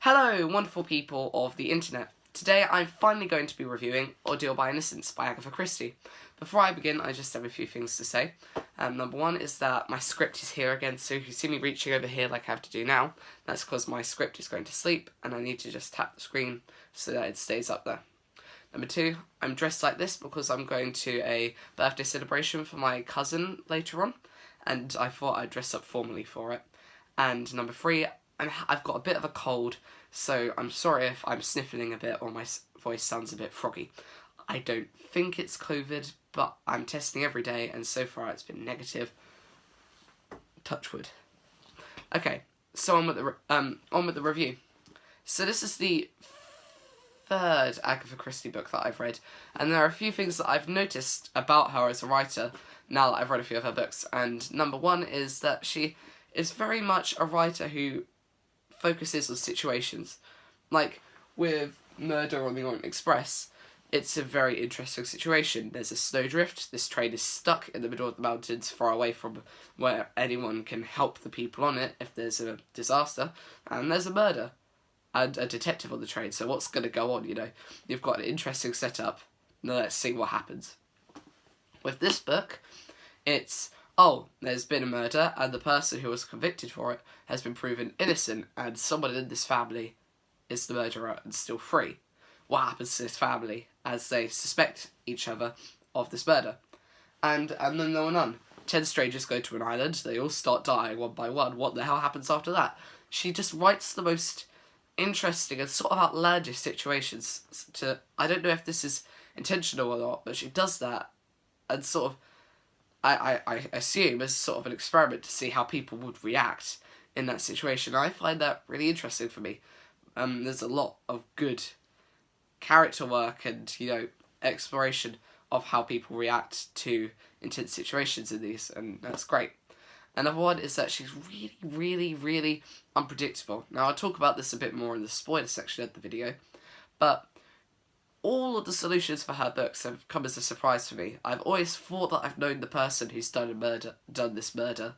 Hello, wonderful people of the internet. Today I'm finally going to be reviewing Ordeal by Innocence by Agatha Christie. Before I begin, I just have a few things to say. Number one is that my script is here again, so if you see me reaching over here like I have to do now, that's because my script is going to sleep and I need to just tap the screen so that it stays up there. Number two, I'm dressed like this because I'm going to a birthday celebration for my cousin later on, and I thought I'd dress up formally for it. And number three, I've got a bit of a cold, so I'm sorry if I'm sniffling a bit or my voice sounds a bit froggy. I don't think it's COVID, but I'm testing every day, and so far it's been negative. Touch wood. Okay, so on with the review. So this is the third Agatha Christie book that I've read, and there are a few things that I've noticed about her as a writer now that I've read a few of her books. And number one is that she is very much a writer who focuses on situations. Like with Murder on the Orient Express, it's a very interesting situation. There's a snowdrift, this train is stuck in the middle of the mountains far away from where anyone can help the people on it if there's a disaster, and there's a murder and a detective on the train, so what's going to go on, you know? You've got an interesting setup, now let's see what happens. With this book, it's, oh, there's been a murder, and the person who was convicted for it has been proven innocent, and someone in this family is the murderer and still free. What happens to this family as they suspect each other of this murder? And then no one on. 10 strangers go to an island, they all start dying one by one. What the hell happens after that? She just writes the most interesting and sort of outlandish situations to, I don't know if this is intentional or not, but she does that and sort of, I assume as sort of an experiment to see how people would react in that situation. I find that really interesting for me. There's a lot of good character work and, you know, exploration of how people react to intense situations in these, and that's great. Another one is that she's really unpredictable. Now, I'll talk about this a bit more in the spoiler section of the video, but all of the solutions for her books have come as a surprise for me. I've always thought that I've known the person who's done this murder,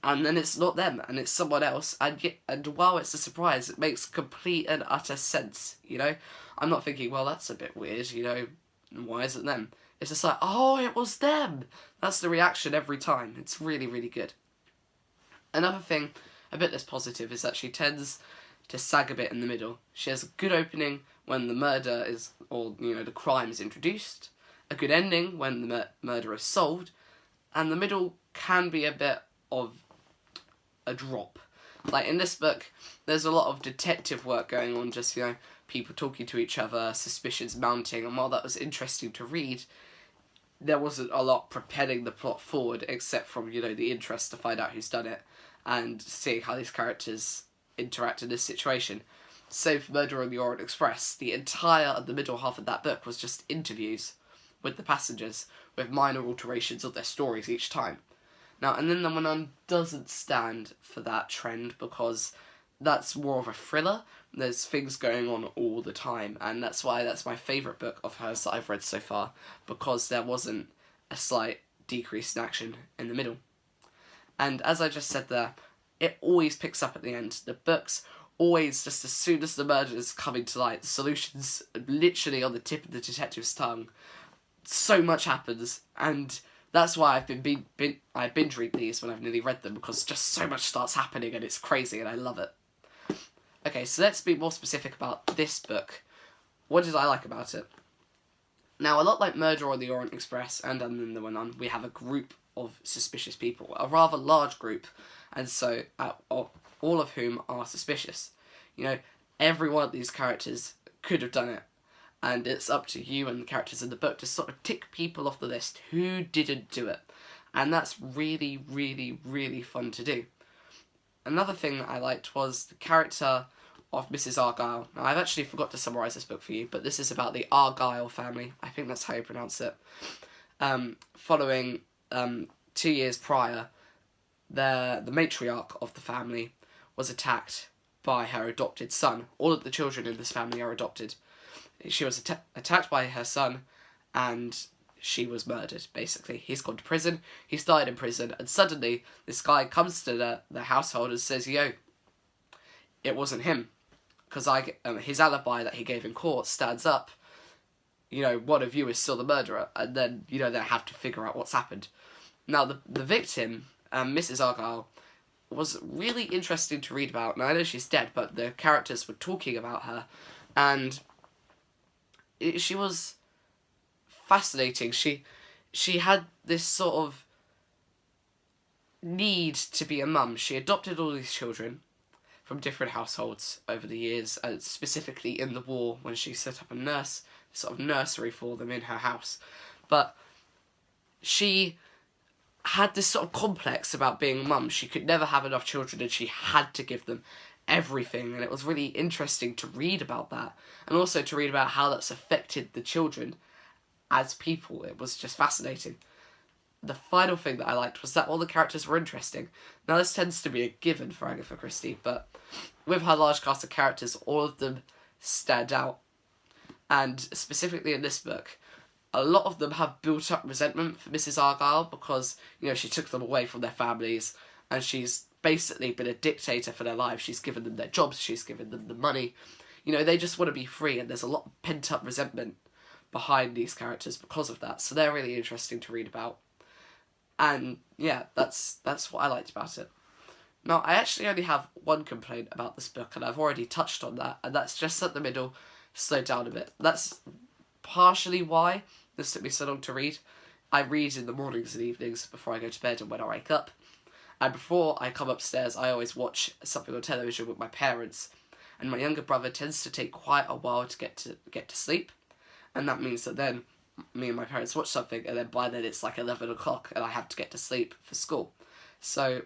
and then it's not them, and it's someone else, and while it's a surprise, it makes complete and utter sense, you know? I'm not thinking, well, that's a bit weird, you know, why is it them? It's just like, oh, it was them! That's the reaction every time. It's really good. Another thing, a bit less positive, is that she tends to sag a bit in the middle. She has a good opening when the murder is, or, you know, the crime is introduced, a good ending when the murder is solved, and the middle can be a bit of a drop. Like in this book, there's a lot of detective work going on, just, you know, people talking to each other, suspicions mounting, and while that was interesting to read, there wasn't a lot propelling the plot forward, except from, you know, the interest to find out who's done it, and seeing how these characters interact in this situation. Save for Murder on the Orient Express, the middle half of that book was just interviews with the passengers, with minor alterations of their stories each time. Now, and then the one doesn't stand for that trend because that's more of a thriller. There's things going on all the time, and that's why that's my favourite book of hers that I've read so far, because there wasn't a slight decrease in action in the middle. And as I just said there, it always picks up at the end. The books always, just as soon as the murder is coming to light, the solution's literally on the tip of the detective's tongue. So much happens, and that's why I binge read these when I've nearly read them, because just so much starts happening and it's crazy and I love it. Okay, so let's be more specific about this book. What did I like about it? Now, a lot like Murder on the Orient Express and then the one on, we have a group of suspicious people, a rather large group, and so all of whom are suspicious. You know, every one of these characters could have done it, and it's up to you and the characters in the book to sort of tick people off the list who didn't do it, and that's really fun to do. Another thing that I liked was the character of Mrs. Argyle. Now, I've actually forgot to summarise this book for you, but this is about the Argyle family. I think that's how you pronounce it. Following 2 years prior, the matriarch of the family was attacked by her adopted son. All of the children in this family are adopted. She was attacked by her son, and she was murdered, basically. He's gone to prison, he's died in prison, and suddenly this guy comes to the household and says, yo, it wasn't him. because his alibi that he gave in court stands up, you know, one of you is still the murderer, and then, you know, they have to figure out what's happened. Now, the victim, Mrs. Argyle, was really interesting to read about. Now, I know she's dead, but the characters were talking about her, and she was fascinating. She had this sort of need to be a mum. She adopted all these children from different households over the years, and specifically in the war when she set up a sort of nursery for them in her house. But she had this sort of complex about being a mum. She could never have enough children, and she had to give them everything, and it was really interesting to read about that, and also to read about how that's affected the children as people. It was just fascinating. The final thing that I liked was that all the characters were interesting. Now, this tends to be a given for Agatha Christie, but with her large cast of characters, all of them stand out. And specifically in this book, a lot of them have built up resentment for Mrs. Argyle because, you know, she took them away from their families, and she's basically been a dictator for their lives. She's given them their jobs, she's given them the money. You know, they just want to be free, and there's a lot of pent-up resentment behind these characters because of that. So they're really interesting to read about. And yeah, that's what I liked about it. Now, I actually only have one complaint about this book, and I've already touched on that, and that's just that the middle slowed down a bit. That's partially why this took me so long to read. I read in the mornings and evenings before I go to bed and when I wake up. And before I come upstairs, I always watch something on television with my parents. And my younger brother tends to take quite a while to get to sleep. And that means that then me and my parents watch something, and then by then it's like 11 o'clock and I have to get to sleep for school. So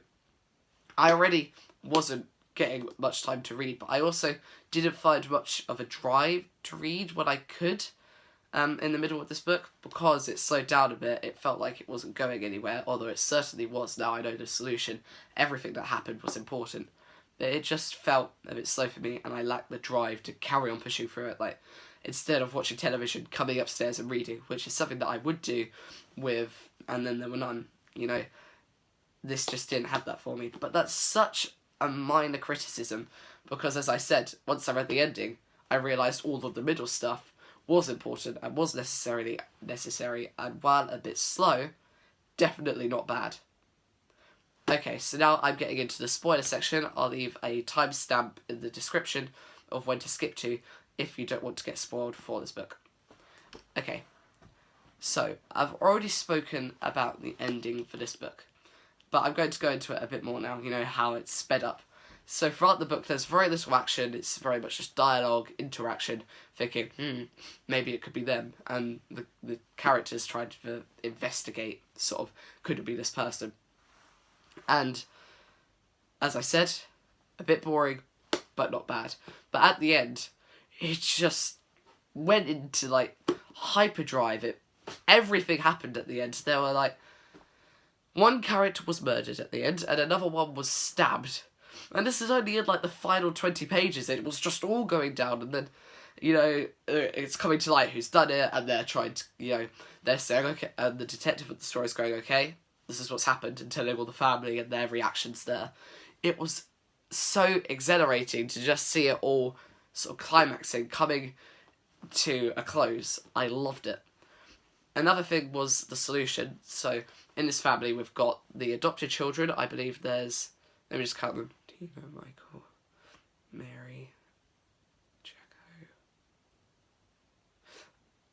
I already wasn't getting much time to read, but I also didn't find much of a drive to read when I could in the middle of this book, because it slowed down a bit. It felt like it wasn't going anywhere, although it certainly was. Now I know the solution. Everything that happened was important. But it just felt a bit slow for me, and I lacked the drive to carry on pushing through it. Like, instead of watching television, coming upstairs and reading, which is something that I would do with And Then There Were None, you know, this just didn't have that for me. But that's such a minor criticism, because as I said, once I read the ending, I realised all of the middle stuff was important and was necessary, and while a bit slow, definitely not bad. Okay, so now I'm getting into the spoiler section. I'll leave a timestamp in the description of when to skip to if you don't want to get spoiled for this book. Okay, so I've already spoken about the ending for this book, but I'm going to go into it a bit more now, you know, how it's sped up. So throughout the book, there's very little action. It's very much just dialogue, interaction, thinking, maybe it could be them. And the characters trying to investigate, sort of, could it be this person? And, as I said, a bit boring, but not bad. But at the end, it just went into, like, hyperdrive. Everything happened at the end. There were, like, one character was murdered at the end, and another one was stabbed. And this is only in, like, the final 20 pages. It was just all going down, and then, you know, it's coming to light who's done it, and they're trying to, you know, they're saying, okay, and the detective of the story is going, okay, this is what's happened, and telling all the family and their reactions there. It was so exhilarating to just see it all sort of climaxing, coming to a close. I loved it. Another thing was the solution. So, in this family, we've got the adopted children. I believe there's, let me just count them. Tina, Michael, Mary, Jacko.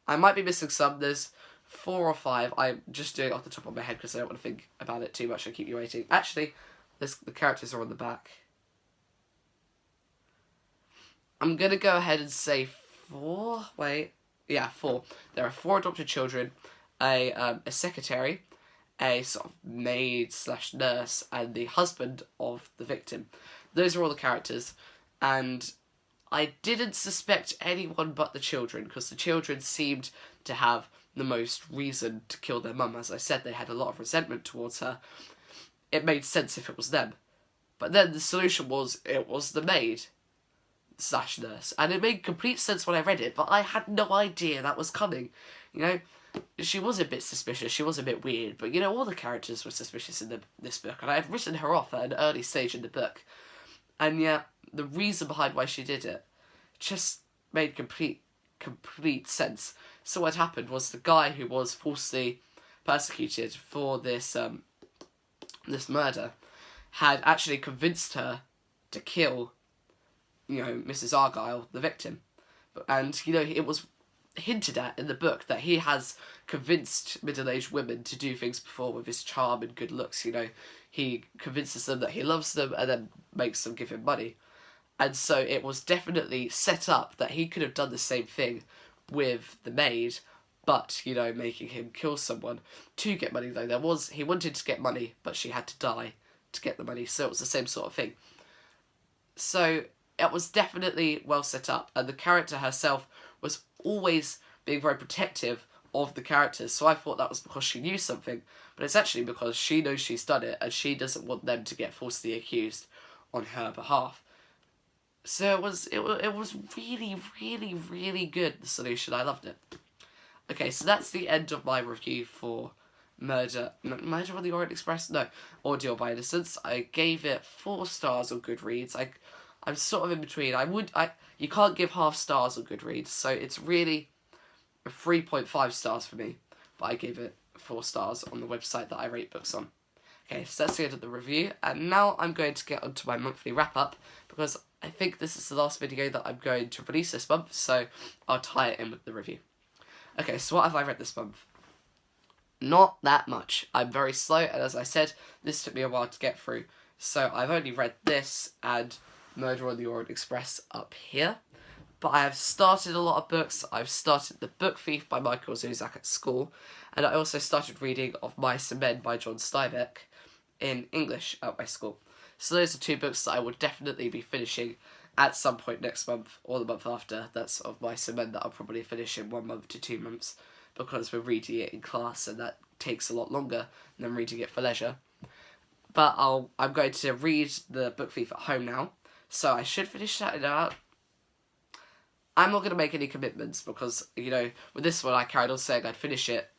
I might be missing some. There's 4 or 5. I'm just doing it off the top of my head because I don't want to think about it too much and keep you waiting. Actually, the characters are on the back. I'm going to go ahead and say 4. Wait. Yeah, 4. There are 4 adopted children, a secretary, a sort of maid/nurse, and the husband of the victim. Those are all the characters, and I didn't suspect anyone but the children, because the children seemed to have the most reason to kill their mum. As I said, they had a lot of resentment towards her. It made sense if it was them. But then the solution was, it was the maid/nurse. And it made complete sense when I read it, but I had no idea that was coming. You know, she was a bit suspicious, she was a bit weird, but, you know, all the characters were suspicious in this book, and I had written her off at an early stage in the book. And yet, the reason behind why she did it just made complete sense. So what happened was the guy who was falsely persecuted for this this murder had actually convinced her to kill, Mrs. Argyle, the victim. And, it was hinted at in the book that he has convinced middle-aged women to do things before with his charm and good looks. He convinces them that he loves them and then makes them give him money. And so it was definitely set up that he could have done the same thing with the maid, but, making him kill someone to get money, though. He wanted to get money, but she had to die to get the money, so it was the same sort of thing. So it was definitely well set up, and the character herself was always being very protective of the characters, so I thought that was because she knew something, but it's actually because she knows she's done it, and she doesn't want them to get falsely accused on her behalf. So it was really, really, really good, the solution. I loved it. Okay, so that's the end of my review for Murder on the Orient Express? No, Ordeal by Innocence. I gave it 4 stars on Goodreads. I'm sort of in between. You can't give half stars on Goodreads, so it's really 3.5 stars for me. But I gave it 4 stars on the website that I rate books on. Okay, so that's the end of the review, and now I'm going to get onto my monthly wrap-up, because I think this is the last video that I'm going to release this month, so I'll tie it in with the review. Okay, so what have I read this month? Not that much. I'm very slow, and as I said, this took me a while to get through. So I've only read this and Murder on the Orient Express up here. But I have started a lot of books. I've started The Book Thief by Michael Zuzak at school, and I also started reading Of Mice and Men by John Steinbeck in English at my school. So those are 2 books that I will definitely be finishing at some point next month or the month after. That's Of Mice and Men that I'll probably finish in 1 month to 2 months, because we're reading it in class and that takes a lot longer than reading it for leisure. But I'm going to read The Book Thief at home now, so I should finish that in about... I'm not going to make any commitments because, with this one I carried on saying I'd finish it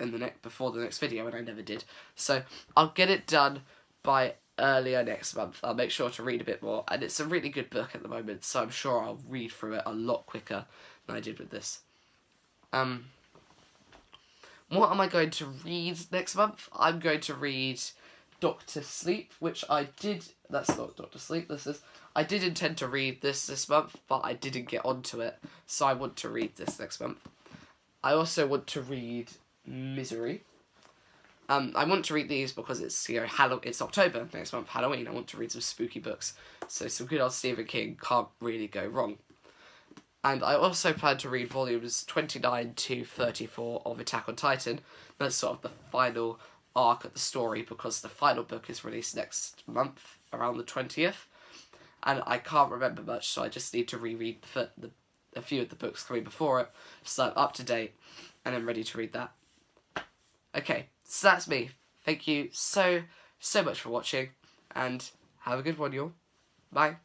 before the next video, and I never did. So I'll get it done by earlier next month. I'll make sure to read a bit more, and it's a really good book at the moment, so I'm sure I'll read through it a lot quicker than I did with this. What am I going to read next month? I'm going to read Dr. Sleep, which I did... That's not Dr. Sleep, this is... I did intend to read this month, but I didn't get onto it, so I want to read this next month. I also want to read Misery. I want to read these because it's, it's October next month, Halloween. I want to read some spooky books, so some good old Stephen King can't really go wrong. And I also plan to read volumes 29 to 34 of Attack on Titan. That's sort of the final arc of the story, because the final book is released next month, around the 20th. And I can't remember much, so I just need to reread a few of the books coming before it, so I'm up to date, and I'm ready to read that. Okay, so that's me. Thank you so much for watching, and have a good one, y'all. Bye.